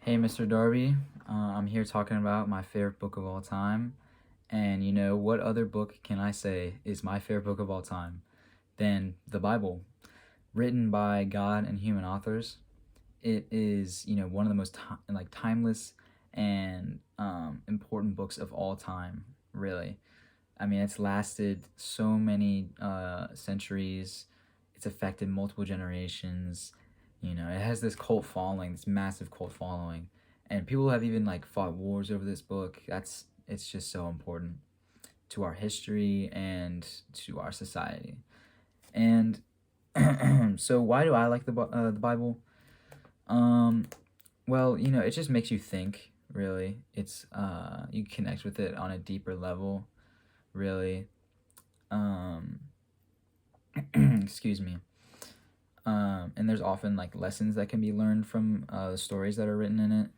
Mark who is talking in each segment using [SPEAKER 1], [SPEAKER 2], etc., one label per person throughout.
[SPEAKER 1] Hey, Mr. Darby. I'm here talking about my favorite book of all time. And what other book can I say is my favorite book of all time than the Bible, written by God and human authors? It is, one of the most timeless and important books of all time, really. I mean, it's lasted so many centuries. It's affected multiple generations. It has this cult following, this massive cult following, and people have even fought wars over this book. It's just so important to our history and to our society. And so, why do I like the Bible? Um, well, it just makes you think. Really, it's you connect with it on a deeper level. Really, um, excuse me. And there's often lessons that can be learned from the stories that are written in it.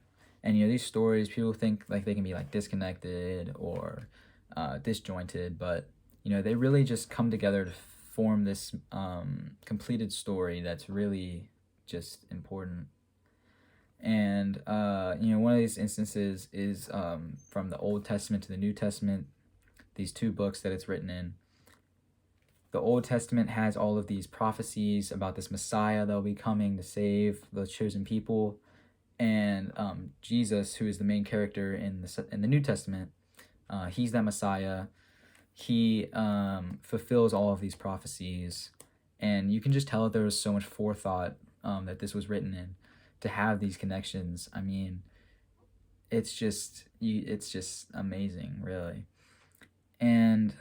[SPEAKER 1] And these stories, people think they can be disconnected or disjointed, but they really just come together to form this completed story that's really just important. And one of these instances is from the Old Testament to the New Testament, these two books that it's written in. The Old Testament has all of these prophecies about this Messiah that will be coming to save the chosen people, and Jesus, who is the main character in the New Testament, he's that Messiah. He fulfills all of these prophecies, and you can just tell that there was so much forethought that this was written in to have these connections. I mean, it's just amazing, really. And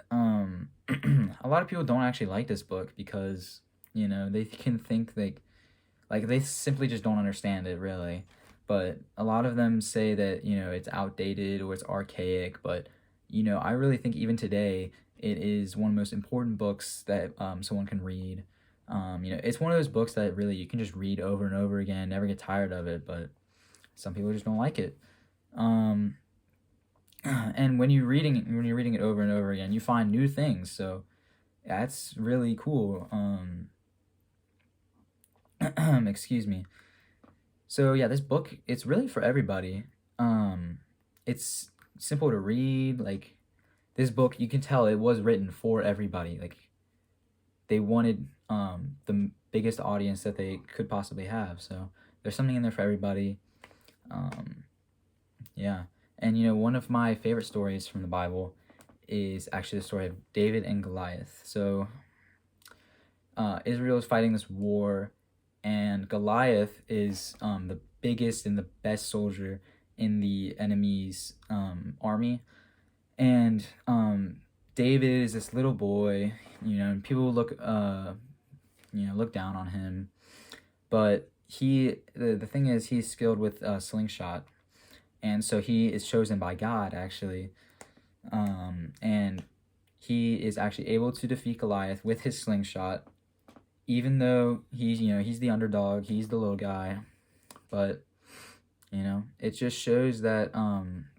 [SPEAKER 1] a lot of people don't actually like this book because they can think they simply just don't understand it, really. But a lot of them say that it's outdated or it's archaic, but I really think even today it is one of the most important books that someone can read. It's one of those books that really you can just read over and over again, never get tired of it, but some people just don't like it. um, and when you're reading it over and over again, you find new things. So that's really cool. Excuse me. So yeah, this book, it's really for everybody. It's simple to read. This book, you can tell it was written for everybody. They wanted the biggest audience that they could possibly have. So there's something in there for everybody. Um, yeah. And one of my favorite stories from the Bible is actually the story of David and Goliath. So Israel is fighting this war, and Goliath is the biggest and the best soldier in the enemy's army. And David is this little boy, and people look down on him. But the thing is, he's skilled with slingshot, and so he is chosen by God, actually. And he is actually able to defeat Goliath with his slingshot, even though he's the underdog, he's the little guy. But it just shows that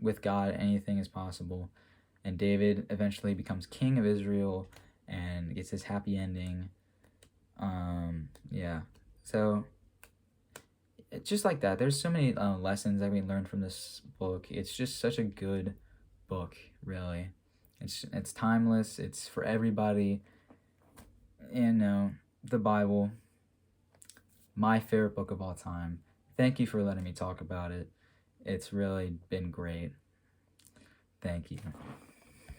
[SPEAKER 1] with God anything is possible. And David eventually becomes king of Israel and gets his happy ending. Yeah. So it's just like that. There's so many lessons that we learned from this book. It's just such a good book, really. It's timeless. It's for everybody. The Bible, my favorite book of all time. Thank you for letting me talk about it. It's really been great. Thank you.